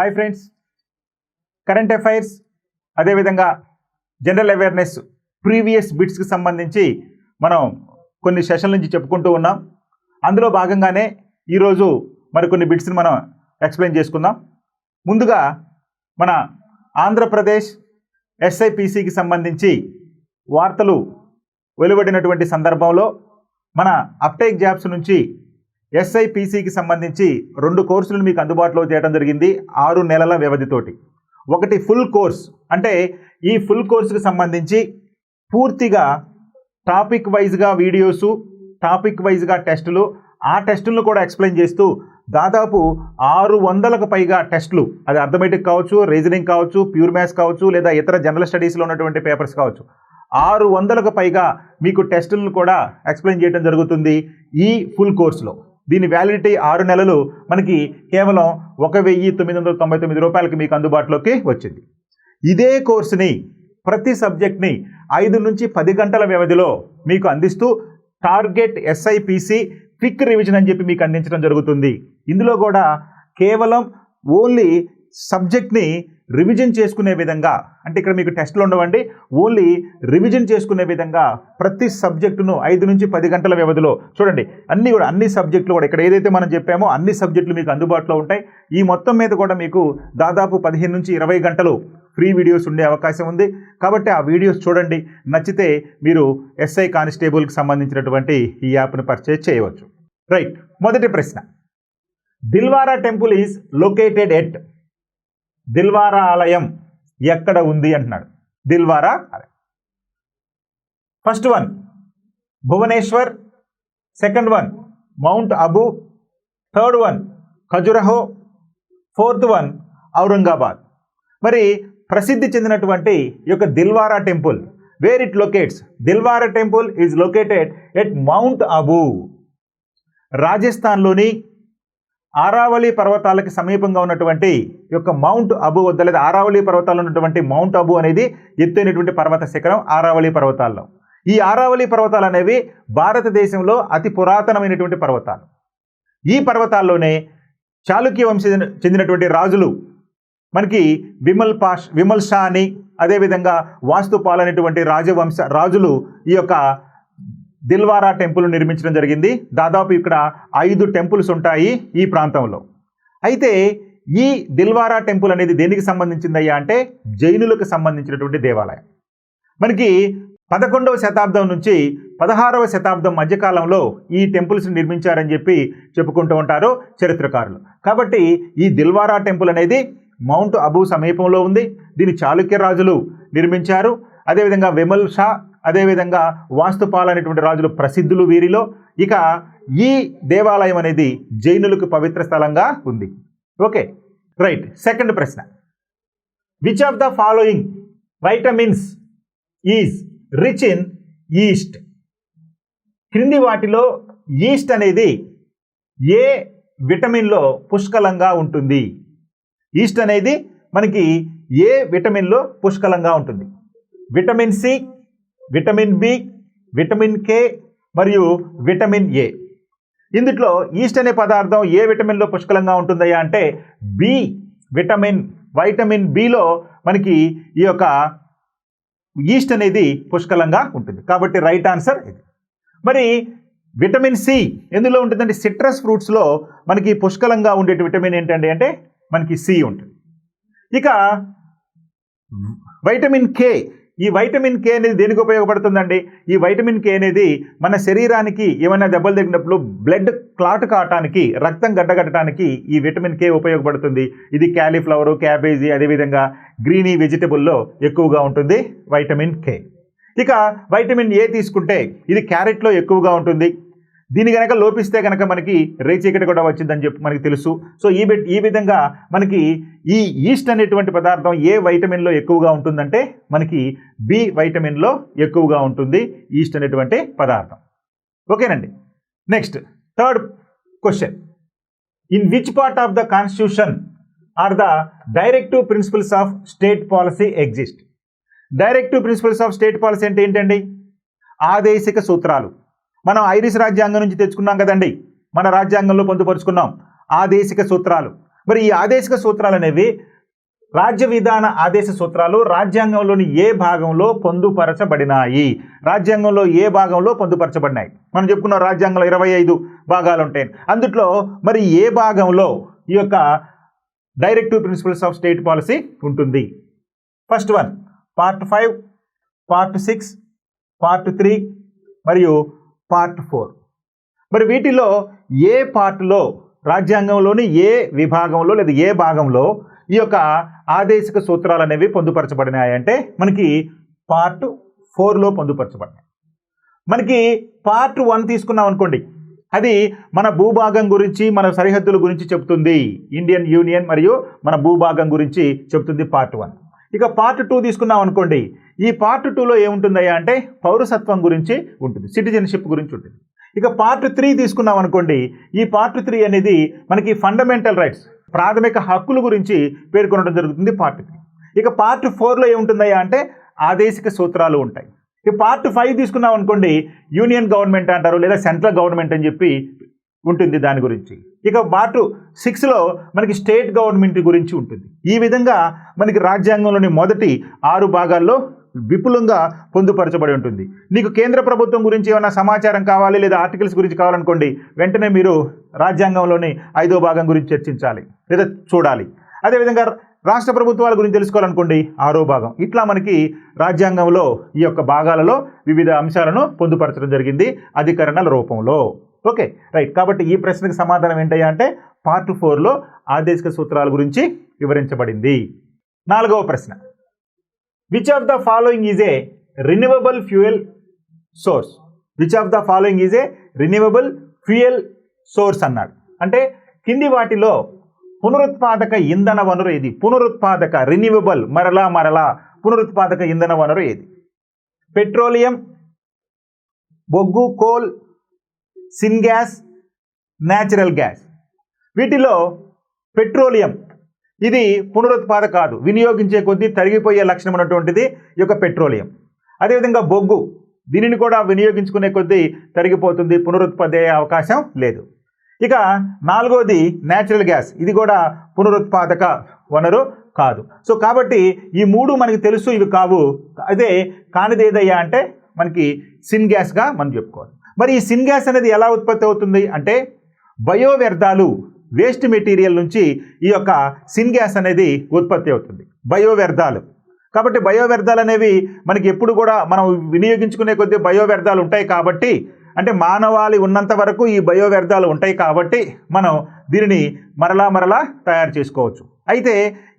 Hi friends, current affairs అదేవిధంగా general awareness previous బిట్స్కి సంబంధించి మనం కొన్ని సెషన్ల నుంచి చెప్పుకుంటూ ఉన్నాం. అందులో భాగంగానే ఈరోజు మరికొన్ని బిట్స్ని మనం ఎక్స్ప్లెయిన్ చేసుకుందాం. ముందుగా మన ఆంధ్రప్రదేశ్ ఎస్ఐపిసికి సంబంధించి వార్తలు వెలువడినటువంటి సందర్భంలో మన అప్టేక్ జాబ్స్ నుంచి ఎస్ఐపిసికి సంబంధించి 2 కోర్సులను మీకు అందుబాటులో చేయడం జరిగింది 6 నెలల వ్యవధితోటి. ఒకటి ఫుల్ కోర్స్, అంటే ఈ ఫుల్ కోర్సుకి సంబంధించి పూర్తిగా టాపిక్ వైజ్గా వీడియోసు, టాపిక్ వైజ్గా టెస్టులు, ఆ టెస్టులను కూడా ఎక్స్ప్లెయిన్ చేస్తూ దాదాపు 600కు పైగా టెస్టులు, అది అర్థమెటిక్ కావచ్చు, రీజనింగ్ కావచ్చు, ప్యూర్ మ్యాథ్స్ కావచ్చు, లేదా ఇతర జనరల్ స్టడీస్లో ఉన్నటువంటి పేపర్స్ కావచ్చు, 600కు పైగా మీకు టెస్టులను కూడా ఎక్స్ప్లెయిన్ చేయడం జరుగుతుంది ఈ ఫుల్ కోర్సులో. దీని వ్యాలిడిటీ 6 నెలలు, మనకి కేవలం 1999 రూపాయలకి మీకు అందుబాటులోకి వచ్చింది. ఇదే కోర్సుని ప్రతి సబ్జెక్ట్ని 5 నుంచి 10 గంటల వ్యవధిలో మీకు అందిస్తూ టార్గెట్ ఎస్ఐపిసి క్విక్ రివిజన్ అని చెప్పి మీకు అందించడం జరుగుతుంది. ఇందులో కూడా కేవలం ఓన్లీ సబ్జెక్ట్ని రివిజన్ చేసుకునే విధంగా, అంటే ఇక్కడ మీకు టెస్టులు ఉండవండి, ఓన్లీ రివిజన్ చేసుకునే విధంగా ప్రతి సబ్జెక్టును 5 నుంచి 10 గంటల వ్యవధిలో చూడండి. అన్ని సబ్జెక్టులు కూడా ఇక్కడ ఏదైతే మనం చెప్పామో అన్ని సబ్జెక్టులు మీకు అందుబాటులో ఉంటాయి. ఈ మొత్తం మీద కూడా మీకు దాదాపు 15 నుంచి 20 గంటలు ఫ్రీ వీడియోస్ ఉండే అవకాశం ఉంది. కాబట్టి ఆ వీడియోస్ చూడండి, నచ్చితే మీరు ఎస్ఐ కానిస్టేబుల్కి సంబంధించినటువంటి ఈ యాప్ను పర్చేజ్ చేయవచ్చు. రైట్, మొదటి ప్రశ్న, Dilwara temple is located at, Dilwara ఆలయం ఎక్కడ ఉంది అంటున్నాడు. దిల్వారా ఆలయం. First one Bhubaneswar, second one Mount Abu, third one Khajuraho, fourth one Aurangabad. మరి ప్రసిద్ధి చెందినటువంటి ఈ యొక్క Dilwara temple, where it locates? Dilwara temple is located at Mount Abu, రాజస్థాన్లోని ఆరావళి పర్వతాలకి సమీపంగా ఉన్నటువంటి యొక్క మౌంట్ అబూ వద్ద, లేదా ఆరావళి పర్వతాల్లో ఉన్నటువంటి మౌంట్ అబూ అనేది ఎత్తైనటువంటి పర్వత శిఖరం ఆరావళి పర్వతాల్లో. ఈ ఆరావళి పర్వతాలు అనేవి భారతదేశంలో అతి పురాతనమైనటువంటి పర్వతాలు. ఈ పర్వతాల్లోనే చాళుక్య వంశం చెందినటువంటి రాజులు, మనకి విమల్ షా అని, అదేవిధంగా వాస్తుపాల్ అనేటువంటి రాజులు ఈ యొక్క దిల్వారా టెంపుల్ నిర్మించడం జరిగింది. దాదాపు ఇక్కడ 5 టెంపుల్స్ ఉంటాయి ఈ ప్రాంతంలో. అయితే ఈ దిల్వారా టెంపుల్ అనేది దేనికి సంబంధించిందయ్యా అంటే జైనులకు సంబంధించినటువంటి దేవాలయం. మనకి 11వ శతాబ్దం నుంచి 16వ శతాబ్దం మధ్యకాలంలో ఈ టెంపుల్స్ నిర్మించారని చెప్పి చెప్పుకుంటూ ఉంటారు చరిత్రకారులు. కాబట్టి ఈ దిల్వారా టెంపుల్ అనేది మౌంట్ అబూ సమీపంలో ఉంది. దీన్ని చాళుక్య రాజులు నిర్మించారు. అదేవిధంగా విమల్ షా, అదేవిధంగా వాస్తుపాల్ అనేటువంటి రాజులు ప్రసిద్ధులు వీరిలో. ఇక ఈ దేవాలయం అనేది జైనులకు పవిత్ర స్థలంగా ఉంది. Okay, right. సెకండ్ ప్రశ్న, which of the following vitamins is rich in east? క్రింది వాటిలో ఈస్ట్ అనేది ఏ విటమిన్లో పుష్కలంగా ఉంటుంది? ఈస్ట్ అనేది మనకి ఏ విటమిన్లో పుష్కలంగా ఉంటుంది? Vitamin C, vitamin B, vitamin K మరియు విటమిన్ ఏ. ఇందులో ఈస్ట్ అనే పదార్థం ఏ విటమిన్లో పుష్కలంగా ఉంటుందయ్యా అంటే బి విటమిన్, వైటమిన్ బిలో మనకి ఈ యొక్క ఈస్ట్ అనేది పుష్కలంగా ఉంటుంది. కాబట్టి రైట్ ఆన్సర్ ఇది. మరి విటమిన్ సి ఎందులో ఉంటుందంటే సిట్రస్ ఫ్రూట్స్లో మనకి పుష్కలంగా ఉండే విటమిన్ ఏంటండి అంటే మనకి సి ఉంటుంది. ఇక వైటమిన్ కే, ఈ వైటమిన్ కే అనేది దేనికి ఉపయోగపడుతుందండి? ఈ వైటమిన్ కే అనేది మన శరీరానికి ఏమైనా దెబ్బలు తగిలినప్పుడు బ్లడ్ క్లాట్ కావటానికి, రక్తం గడ్డగట్టడానికి ఈ విటమిన్ కే ఉపయోగపడుతుంది. ఇది క్యాలీఫ్లవరు, క్యాబేజీ, అదేవిధంగా గ్రీనీ వెజిటబుల్లో ఎక్కువగా ఉంటుంది వైటమిన్ కే. ఇక వైటమిన్ ఏ తీసుకుంటే ఇది క్యారెట్లో ఎక్కువగా ఉంటుంది. దీని కనుక లోపిస్తే కనుక మనకి రేచీకటి కూడా వచ్చిందని చెప్పి మనకి తెలుసు. సో ఈ విధంగా మనకి ఈ ఈస్ట్ అనేటువంటి పదార్థం ఏ వైటమిన్లో ఎక్కువగా ఉంటుందంటే మనకి బి వైటమిన్లో ఎక్కువగా ఉంటుంది ఈస్ట్ అనేటువంటి పదార్థం. ఓకేనండి. Next third question, in which part of the Constitution are the directive principles of state policy exist? Directive principles of state policy అంటే ఏంటండి? ఆదేశిక సూత్రాలు. మనం ఐరిష్ రాజ్యాంగం నుంచి తెచ్చుకున్నాం కదండి, మన రాజ్యాంగంలో పొందుపరుచుకున్నాం ఆదేశిక సూత్రాలు. మరి ఈ ఆదేశిక సూత్రాలు అనేవి రాజ్య విధాన ఆదేశ సూత్రాలు రాజ్యాంగంలోని ఏ భాగంలో పొందుపరచబడినాయి? రాజ్యాంగంలో ఏ భాగంలో పొందుపరచబడినాయి? మనం చెప్పుకున్న రాజ్యాంగంలో 25 భాగాలు ఉంటాయి. అందుట్లో మరి ఏ భాగంలో ఈ యొక్క directive principles of state policy ఉంటుంది? First one part 5, part 6, part 3 మరియు పార్ట్ 4. మరి వీటిలో ఏ పార్ట్లో రాజ్యాంగంలోని ఏ విభాగంలో లేదా ఏ భాగంలో ఈ యొక్క ఆదేశిక సూత్రాలు అనేవి పొందుపరచబడినాయి అంటే మనకి పార్ట్ 4లో పొందుపరచబడినాయి. మనకి పార్ట్ 1 తీసుకున్నాం అనుకోండి, అది మన భూభాగం గురించి మన సరిహద్దుల గురించి చెప్తుంది. ఇండియన్ యూనియన్ మరియు మన భూభాగం గురించి చెప్తుంది పార్ట్ 1. ఇక పార్ట్ 2 తీసుకున్నాం అనుకోండి, ఈ పార్ట్ 2లో ఏముంటుందయ్యా అంటే పౌరసత్వం గురించి ఉంటుంది, సిటిజన్షిప్ గురించి ఉంటుంది. ఇక పార్ట్ 3 తీసుకున్నాం అనుకోండి, ఈ పార్ట్ 3 అనేది మనకి ఫండమెంటల్ రైట్స్ ప్రాథమిక హక్కుల గురించి పేర్కొనడం జరుగుతుంది పార్ట్ 3. ఇక పార్ట్ 4లో ఏముంటుందయ్యా అంటే ఆదేశిక సూత్రాలు ఉంటాయి. ఇక పార్ట్ 5 తీసుకున్నాం అనుకోండి, యూనియన్ గవర్నమెంట్ అంటారు లేదా సెంట్రల్ గవర్నమెంట్ అని చెప్పి ఉంటుంది దాని గురించి. ఇక పార్ట్ 6లో మనకి స్టేట్ గవర్నమెంట్ గురించి ఉంటుంది. ఈ విధంగా మనకి రాజ్యాంగంలోని మొదటి 6 భాగాల్లో విపులంగా పొందుపరచబడి ఉంటుంది. నీకు కేంద్ర ప్రభుత్వం గురించి ఏమైనా సమాచారం కావాలి లేదా ఆర్టికల్స్ గురించి కావాలనుకోండి, వెంటనే మీరు రాజ్యాంగంలోని 5వ భాగం గురించి చర్చించాలి లేదా చూడాలి. అదేవిధంగా రాష్ట్ర ప్రభుత్వాల గురించి తెలుసుకోవాలనుకోండి 6వ భాగం. ఇట్లా మనకి రాజ్యాంగంలో ఈ యొక్క భాగాలలో వివిధ అంశాలను పొందుపరచడం జరిగింది అధికరణల రూపంలో. Okay right. కాబట్టి ఈ ప్రశ్నకు సమాధానం ఏంటయ్యా అంటే పార్ట్ 4లో ఆదేశిక సూత్రాల గురించి వివరించబడింది. 4వ ప్రశ్న, which of the following is A renewable fuel source? Which of the following is A renewable fuel source అన్నాడు. అంటే కింది వాటిలో పునరుత్పాదక ఇంధన వనరు ఏది? పునరుత్పాదక రిన్యూవబుల్ మరలా పునరుత్పాదక ఇంధన వనరు ఏది? పెట్రోలియం, బొగ్గు, coal, sin gas, natural gas. వీటిలో పెట్రోలియం ఇది పునరుత్పాదక కాదు, వినియోగించే కొద్దీ తరిగిపోయే లక్షణం ఉన్నటువంటిది ఈ యొక్క పెట్రోలియం. అదేవిధంగా బొగ్గు, దీనిని కూడా వినియోగించుకునే కొద్దీ తరిగిపోతుంది, పునరుత్పత్తి అయ్యే అవకాశం లేదు. ఇక 4వది న్యాచురల్ గ్యాస్, ఇది కూడా పునరుత్పాదక వనరు కాదు. సో కాబట్టి ఈ 3 మనకి తెలుసు, ఇవి కావు. అదే కానిది ఏదయ్యా అంటే మనకి సిన్ గ్యాస్గా మనం చెప్పుకోవాలి. మరి ఈ సిన్ గ్యాస్ అనేది ఎలా ఉత్పత్తి అవుతుంది అంటే బయో వ్యర్థాలు, వేస్ట్ మెటీరియల్ నుంచి ఈ యొక్క సిన్ గ్యాస్ అనేది ఉత్పత్తి అవుతుంది, బయో వ్యర్థాలు. కాబట్టి బయో వ్యర్థాలు అనేవి మనకి ఎప్పుడు కూడా మనం వినియోగించుకునే కొద్దీ బయో వ్యర్థాలు ఉంటాయి. కాబట్టి అంటే మానవాళి ఉన్నంత వరకు ఈ బయో వ్యర్థాలు ఉంటాయి కాబట్టి మనం దీనిని మరలా తయారు చేసుకోవచ్చు. అయితే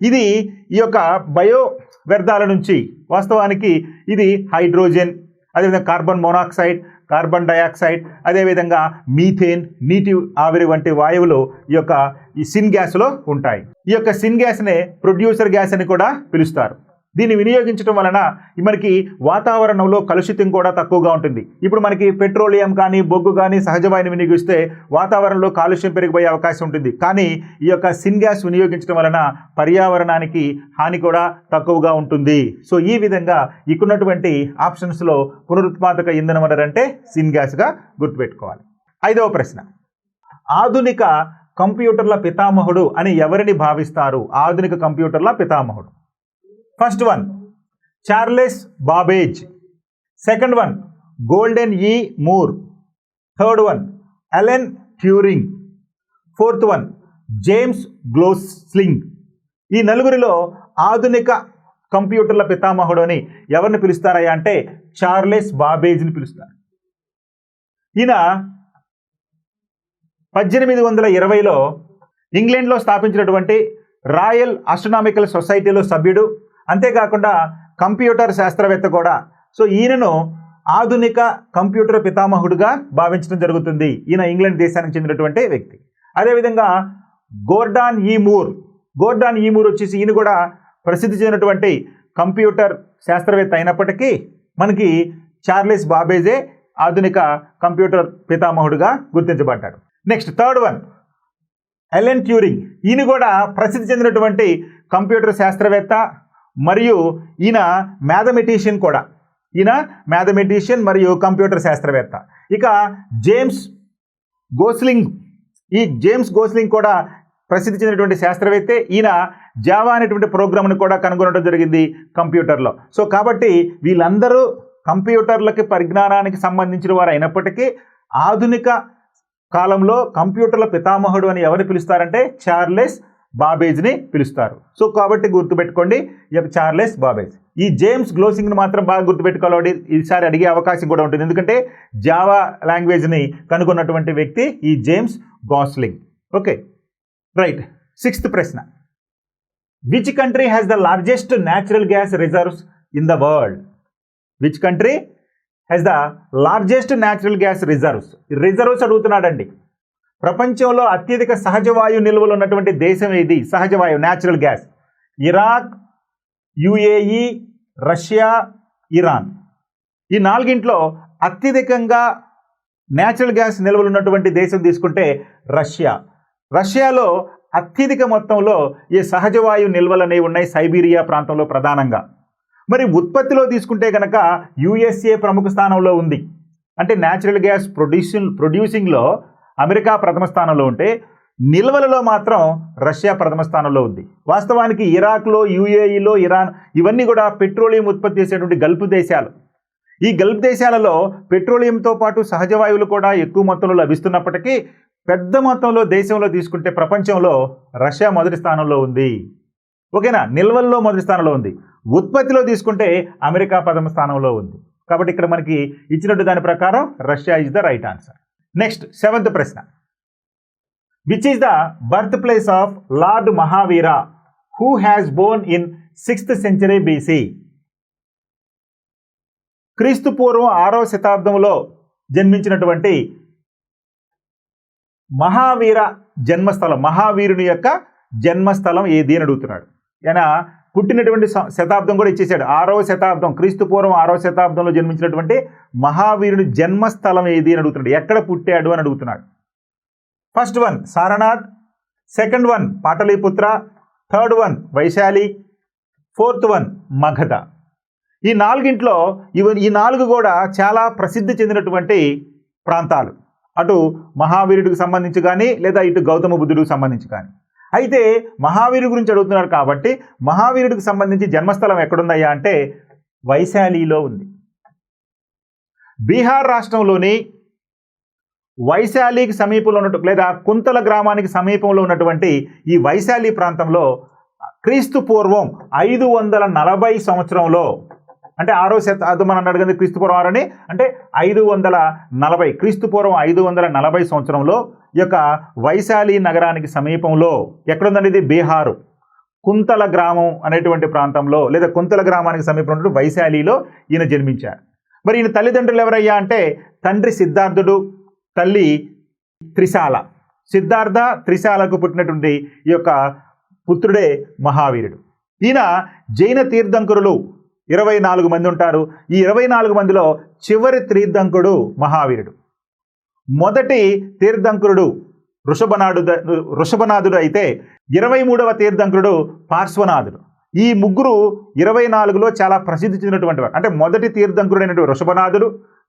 ఇది ఈ యొక్క బయో వ్యర్థాల నుంచి వాస్తవానికి ఇది హైడ్రోజన్, అదేవిధంగా కార్బన్ మోనాక్సైడ్, కార్బన్ డయాక్సైడ్, అదేవిధంగా మీథేన్, నీటి ఆవిరి వంటి వాయువులు ఈ సిన్ గ్యాస్లో ఉంటాయి. ఈ యొక్క సిన్ గ్యాస్నే ప్రొడ్యూసర్ గ్యాస్ అని కూడా పిలుస్తారు. దీన్ని వినియోగించడం వలన మనకి వాతావరణంలో కలుషితం కూడా తక్కువగా ఉంటుంది. ఇప్పుడు మనకి పెట్రోలియం కానీ బొగ్గు కానీ సహజవాయువుని వినియోగిస్తే వాతావరణంలో కాలుష్యం పెరిగిపోయే అవకాశం ఉంటుంది. కానీ ఈ యొక్క సిన్ గ్యాస్ వినియోగించడం వలన పర్యావరణానికి హాని కూడా తక్కువగా ఉంటుంది. సో ఈ విధంగా ఇక్కడున్నటువంటి ఆప్షన్స్లో పునరుత్పాదక ఇంధన వనరు అంటే సిన్ గ్యాస్గా గుర్తుపెట్టుకోవాలి. 5వ ప్రశ్న, ఆధునిక కంప్యూటర్ల పితామహుడు అని ఎవరిని భావిస్తారు? ఆధునిక కంప్యూటర్ల పితామహుడు. First one Charles Babbage, second one Gordon E Moore, third one Alan Turing, fourth one James Gosling. ఈ నలుగురిలో ఆధునిక కంప్యూటర్ల పితామహుడు అని ఎవరిని పిలుస్తారయ్యా అంటే చార్లెస్ బాబేజ్ని పిలుస్తారు. ఈయన 1820లో ఇంగ్లాండ్లో స్థాపించినటువంటి రాయల్ ఆస్ట్రానామికల్ సొసైటీలో సభ్యుడు, అంతేకాకుండా కంప్యూటర్ శాస్త్రవేత్త కూడా. సో ఈయనను ఆధునిక కంప్యూటర్ పితామహుడుగా భావించడం జరుగుతుంది. ఈయన ఇంగ్లాండ్ దేశానికి చెందినటువంటి వ్యక్తి. అదేవిధంగా గోర్డాన్ ఈ మూర్ వచ్చేసి ఈయన కూడా ప్రసిద్ధి చెందినటువంటి కంప్యూటర్ శాస్త్రవేత్త అయినప్పటికీ మనకి చార్లెస్ బాబేజే ఆధునిక కంప్యూటర్ పితామహుడుగా గుర్తించబడ్డాడు. Next third one Alan Turing. ఈయన కూడా ప్రసిద్ధి చెందినటువంటి కంప్యూటర్ శాస్త్రవేత్త మరియు ఈయన మ్యాథమెటిషియన్ కూడా. ఈయన మ్యాథమెటిషియన్ మరియు కంప్యూటర్ శాస్త్రవేత్త. ఇక జేమ్స్ గోస్లింగ్, ఈ జేమ్స్ గోస్లింగ్ కూడా ప్రసిద్ధి చెందినటువంటి శాస్త్రవేత్తే. ఈయన జావా అనేటువంటి ప్రోగ్రామ్ను కూడా కనుగొనడం జరిగింది కంప్యూటర్లో. సో కాబట్టి వీళ్ళందరూ కంప్యూటర్లకి పరిజ్ఞానానికి సంబంధించిన వారు అయినప్పటికీ ఆధునిక కాలంలో కంప్యూటర్ల పితామహుడు అని ఎవరిని పిలుస్తారంటే చార్లెస్ బాబేజ్ని పిలుస్తారు. సో కాబట్టి గుర్తుపెట్టుకోండి చార్లెస్ బాబేజ్. ఈ జేమ్స్ గ్లోసింగ్ని మాత్రం బాగా గుర్తుపెట్టుకోవాలి. ఈసారి అడిగే అవకాశం కూడా ఉంటుంది, ఎందుకంటే జావా లాంగ్వేజ్ని కనుగొన్నటువంటి వ్యక్తి ఈ James Gosling. Okay right. 6th ప్రశ్న. Which country has the largest natural gas reserves in the world? Which country has the largest natural gas reserves అడుగుతున్నాడండి. ప్రపంచంలో అత్యధిక సహజ వాయు నిల్వలు ఉన్నటువంటి దేశం ఏది? సహజ వాయువు natural gas. Iraq, UAE, Russia, Iran. ఈ నాలుగింట్లో అత్యధికంగా న్యాచురల్ గ్యాస్ నిల్వలు ఉన్నటువంటి దేశం తీసుకుంటే రష్యా. రష్యాలో అత్యధిక మొత్తంలో ఈ సహజ వాయు నిల్వలు అనేవి ఉన్నాయి, సైబీరియా ప్రాంతంలో ప్రధానంగా. మరి ఉత్పత్తిలో తీసుకుంటే కనుక యుఎస్ఏ ప్రముఖ స్థానంలో ఉంది. అంటే న్యాచురల్ గ్యాస్ ప్రొడ్యూసింగ్లో అమెరికా ప్రథమ స్థానంలో ఉంటే నిల్వలలో మాత్రం రష్యా ప్రథమ స్థానంలో ఉంది. వాస్తవానికి ఇరాక్లో, యుఏఈలో, ఇరాన్ ఇవన్నీ కూడా పెట్రోలియం ఉత్పత్తి చేసేటువంటి గల్ఫ్ దేశాలు. ఈ గల్ఫ్ దేశాలలో పెట్రోలియంతో పాటు సహజ వాయువులు కూడా ఎక్కువ మొత్తంలో లభిస్తున్నప్పటికీ పెద్ద మొత్తంలో దేశంలో తీసుకుంటే ప్రపంచంలో రష్యా మొదటి స్థానంలో ఉంది. ఓకేనా? నిల్వల్లో మొదటి స్థానంలో ఉంది. ఉత్పత్తిలో తీసుకుంటే అమెరికా ప్రథమ స్థానంలో ఉంది. కాబట్టి ఇక్కడ మనకి ఇచ్చినట్టు దాని ప్రకారం Russia is the right answer. Next 7th ప్రశ్న. Which is the birth place of lord Mahavir who has Born in 6th century BC? క్రీస్తు పూర్వం 6వ శతాబ్దంలో జన్మించినటువంటి మహావీర జన్మస్థలం, మహావీరుని యొక్క జన్మస్థలం ఏది అని అడుగుతున్నాడు. ఆయన పుట్టినటువంటి శతాబ్దం కూడా ఇచ్చేసాడు. 6వ శతాబ్దం, క్రీస్తు పూర్వం 6వ శతాబ్దంలో జన్మించినటువంటి మహావీరుని జన్మస్థలం ఏది అని అడుగుతున్నాడు. ఎక్కడ పుట్టాడు అని అడుగుతున్నాడు. First one Sarnath, second one Pataliputra, third one Vaishali, fourth one Magadha. ఈ నాలుగింట్లో ఈ నాలుగు కూడా చాలా ప్రసిద్ధి చెందినటువంటి ప్రాంతాలు, అటు మహావీరుడికి సంబంధించి కానీ లేదా ఇటు గౌతమ బుద్ధుడికి సంబంధించి కానీ. అయితే మహావీరుడి గురించి అడుగుతున్నారు కాబట్టి మహావీరుడికి సంబంధించి జన్మస్థలం ఎక్కడుందయ్యా అంటే వైశాలిలో ఉంది. బీహార్ రాష్ట్రంలోని వైశాలికి సమీపంలో ఉన్నట్టు లేదా కుంతల గ్రామానికి సమీపంలో ఉన్నటువంటి ఈ వైశాలి ప్రాంతంలో క్రీస్తు పూర్వం 540 సంవత్సరంలో, అంటే 6వ శతాబ్దం అని అన్నాడు కదా క్రీస్తు పూర్వం 6 అని, అంటే 540 క్రీస్తు పూర్వం 540 సంవత్సరంలో ఈ యొక్క వైశాలి నగరానికి సమీపంలో ఎక్కడుందండి ఇది? బీహారు కుంతల గ్రామం అనేటువంటి ప్రాంతంలో లేదా కుంతల గ్రామానికి సమీపంలో వైశాలిలో ఈయన జన్మించారు. మరి ఈయన తల్లిదండ్రులు ఎవరయ్యా అంటే తండ్రి సిద్ధార్థుడు, తల్లి త్రిశాల. సిద్ధార్థ త్రిశాలకు పుట్టినటువంటి ఈ యొక్క పుత్రుడే మహావీరుడు. ఈయన జైన తీర్థంకరులు 24 మంది ఉంటారు. ఈ 24 మందిలో చివరి తీర్థంకుడు మహావీరుడు. మొదటి తీర్థంకురుడు వృషభనాథుడు అయితే 23వ తీర్థంకురుడు పార్శ్వనాథుడు. ఈ ముగ్గురు 24లో చాలా ప్రసిద్ధి చెందినటువంటి వారు. అంటే మొదటి తీర్థంకుడైనటువంటి వృషభనాథుడు,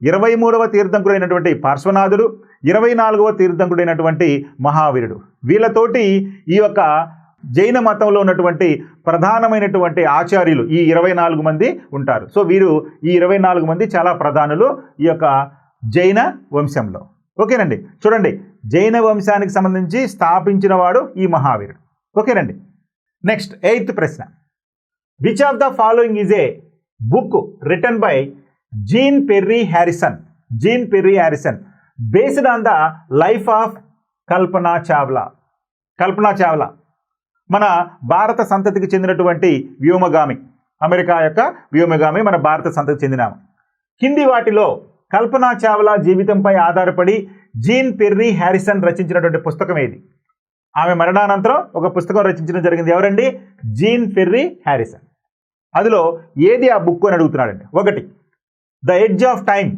23వ తీర్థంకుడైనటువంటి పార్శ్వనాథుడు, 24వ తీర్థంకుడైనటువంటి మహావీరుడు. వీళ్ళతోటి ఈ యొక్క జైన మతంలో ఉన్నటువంటి ప్రధానమైనటువంటి ఆచార్యులు ఈ 24 మంది ఉంటారు. సో వీరు ఈ 24 మంది చాలా ప్రధానులు ఈ యొక్క జైన వంశంలో. ఓకేనండి, చూడండి జైన వంశానికి సంబంధించి స్థాపించిన వాడు ఈ మహావీరుడు. ఓకేనండి. నెక్స్ట్ 8th ప్రశ్న. Which of the following is a book written by Jean Pierre Harrison based on the life of Kalpana Chawla మన భారత సంతతికి చెందినటువంటి వ్యోమగామి, అమెరికా యొక్క వ్యోమగామి, మన భారత సంతతికి చెందినాము. కింది వాటిలో కల్పనా చావ్లా జీవితంపై ఆధారపడి జీన్ పెర్రీ హ్యారిసన్ రచించినటువంటి పుస్తకం ఏది? ఆమె మరణానంతరం ఒక పుస్తకం రచించడం జరిగింది. ఎవరండి? Jean Pierre Harrison. అందులో ఏది ఆ బుక్ అని అడుగుతున్నాడండి. 1 the edge of time,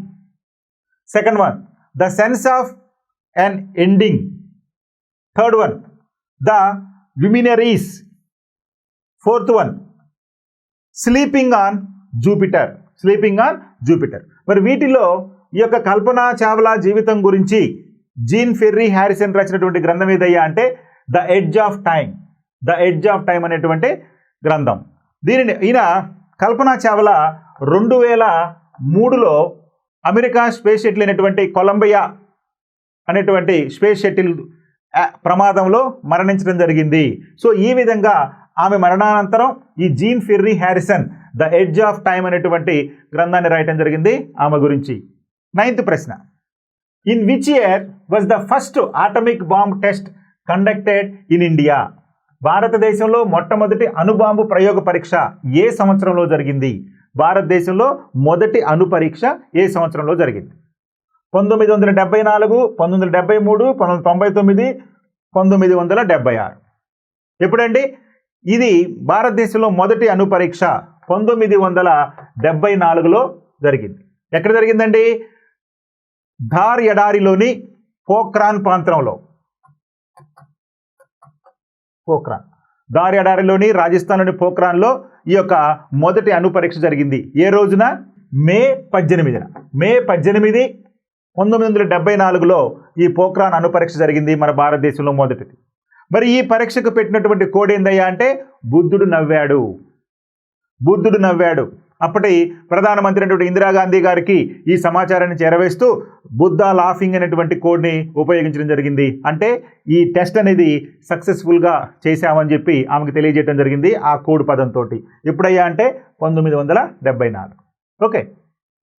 second one the sense of an ending, third one the luminaries, fourth one sleeping on Jupiter. మరి వీటిలో ఈ యొక్క కల్పనా చావ్లా జీవితం గురించి జీన్ పెర్రీ హ్యారిసన్ రచినటువంటి గ్రంథం ఏదయ్యా అంటే the edge of time. The edge of time అనేటువంటి గ్రంథం. దీనిని ఈయన కల్పనా చావ్లా 2003లో అమెరికా స్పేస్ షటిల్ అయినటువంటి కొలంబియా అనేటువంటి స్పేస్ షటిల్ ప్రమాదంలో మరణించడం జరిగింది. సో ఈ విధంగా ఆమె మరణానంతరం ఈ Jean Pierre Harrison the edge of time అనేటువంటి గ్రంథాన్ని రాయటం జరిగింది ఆమె గురించి. 9th ప్రశ్న, in which year was the first atomic bomb test conducted in India? భారతదేశంలో మొట్టమొదటి అణుబాంబు ప్రయోగ పరీక్ష ఏ సంవత్సరంలో జరిగింది? భారతదేశంలో మొదటి అణు పరీక్ష ఏ సంవత్సరంలో జరిగింది? 1974, 1973, 1999, 1976. ఎప్పుడండి? ఇది భారతదేశంలో మొదటి అణు పరీక్ష 1974లో జరిగింది. ఎక్కడ జరిగిందండి? ధార్ ఎడారిలోని పోఖ్రాన్ ప్రాంతంలో. ధార్ ఎడారిలోని రాజస్థాన్లోని పోఖ్రాన్లో ఈ యొక్క మొదటి అణు పరీక్ష జరిగింది. ఏ రోజున? మే 18. మే 18, 1974లో ఈ పోఖ్రాన్ అణు పరీక్ష జరిగింది మన భారతదేశంలో మొదటిది. మరి ఈ పరీక్షకు పెట్టినటువంటి కోడ్ ఏందయ్యా అంటే బుద్ధుడు నవ్వాడు. బుద్ధుడు నవ్వాడు. అప్పటి ప్రధానమంత్రి అయినటువంటి ఇందిరాగాంధీ గారికి ఈ సమాచారాన్ని చేరవేస్తూ బుద్ధ లాఫింగ్ అనేటువంటి కోడ్ని ఉపయోగించడం జరిగింది. అంటే ఈ టెస్ట్ అనేది సక్సెస్ఫుల్గా చేశామని చెప్పి ఆమెకు తెలియజేయడం జరిగింది ఆ కోడ్ పదంతో. ఎప్పుడయ్యా అంటే 1974. ఓకే,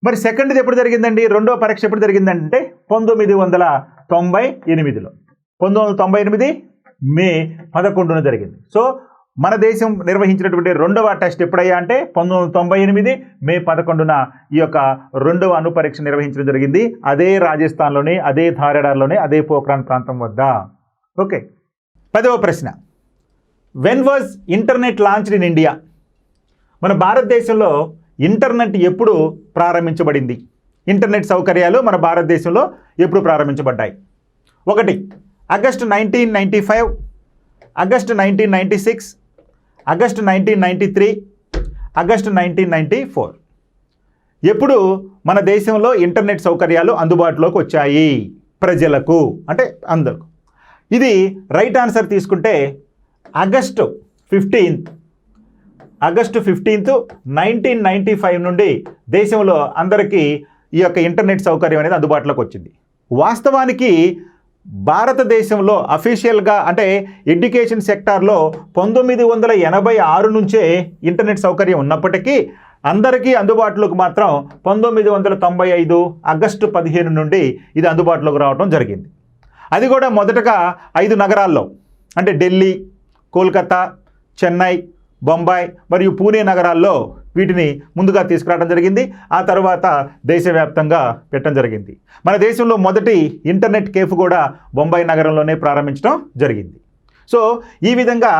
మరి సెకండ్ది ఎప్పుడు జరిగిందండి? రెండో పరీక్ష ఎప్పుడు జరిగిందంటే 1998లో. 1998 మే 11న జరిగింది. సో మన దేశం నిర్వహించినటువంటి రెండవ టెస్ట్ ఎప్పుడయ్యా అంటే 1998 మే 11న ఈ యొక్క రెండవ అణు పరీక్ష నిర్వహించడం జరిగింది. అదే రాజస్థాన్లోని, అదే ధారెడార్లోని, అదే పోఖ్రాన్ ప్రాంతం వద్ద. ఓకే, 10వ ప్రశ్న, when was internet launched in India? మన భారతదేశంలో ఇంటర్నెట్ ఎప్పుడు ప్రారంభించబడింది? ఇంటర్నెట్ సౌకర్యాలు మన భారతదేశంలో ఎప్పుడు ప్రారంభించబడ్డాయి? 1 ఆగస్టు 1995, ఆగస్టు 1996, ఆగస్టు 1993, ఆగస్టు 1994. ఎప్పుడు మన దేశంలో ఇంటర్నెట్ సౌకర్యాలు అందుబాటులోకి వచ్చాయి ప్రజలకు అంటే అందరికి? ఇది రైట్ ఆన్సర్ తీసుకుంటే ఆగస్టు 15, 1995 నుండి దేశంలో అందరికీ ఈ యొక్క ఇంటర్నెట్ సౌకర్యం అనేది అందుబాటులోకి వచ్చింది. వాస్తవానికి భారతదేశంలో అఫీషియల్గా అంటే ఎడ్యుకేషన్ సెక్టార్లో 1986 నుంచే ఇంటర్నెట్ సౌకర్యం ఉన్నప్పటికీ అందరికీ అందుబాటులోకి మాత్రం 1995 ఆగస్టు 15 నుండి ఇది అందుబాటులోకి రావడం జరిగింది. అది కూడా మొదటగా 5 నగరాల్లో అంటే ఢిల్లీ, కోల్కతా, చెన్నై, బొంబాయి మరియు పూణే నగరాల్లో వీటిని ముందుగా తీసుకురావడం జరిగింది. ఆ తర్వాత దేశవ్యాప్తంగా పెట్టడం జరిగింది. మన దేశంలో మొదటి ఇంటర్నెట్ కేఫ్ కూడా బొంబాయి నగరంలోనే ప్రారంభించడం జరిగింది. సో ఈ విధంగా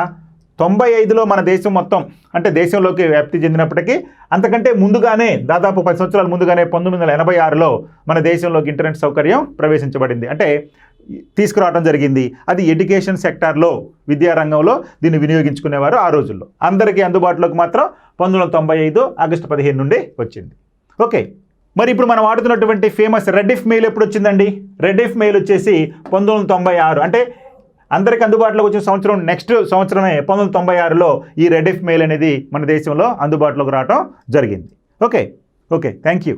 95లో మన దేశం మొత్తం అంటే దేశంలోకి వ్యాప్తి చెందినప్పటికీ అంతకంటే ముందుగానే దాదాపు 10 సంవత్సరాల ముందుగానే 1986లో మన దేశంలోకి ఇంటర్నెట్ సౌకర్యం ప్రవేశించబడింది అంటే తీసుకురావడం జరిగింది. అది ఎడ్యుకేషన్ సెక్టార్లో విద్యారంగంలో దీన్ని వినియోగించుకునేవారు ఆ రోజుల్లో. అందరికీ అందుబాటులోకి మాత్రం 1995 ఆగస్టు 15 నుండి వచ్చింది. ఓకే, మరి ఇప్పుడు మనం వాడుతున్నటువంటి ఫేమస్ రెడిఫ్ మెయిల్ ఎప్పుడు వచ్చిందండి? రెడిఫ్ మెయిల్ వచ్చేసి 1996 అంటే అందరికి అందుబాటులోకి వచ్చిన సంవత్సరం నెక్స్ట్ సంవత్సరమే 1996లో ఈ రెడిఫ్ మెయిల్ అనేది మన దేశంలో అందుబాటులోకి రావడం జరిగింది. Okay, thank you.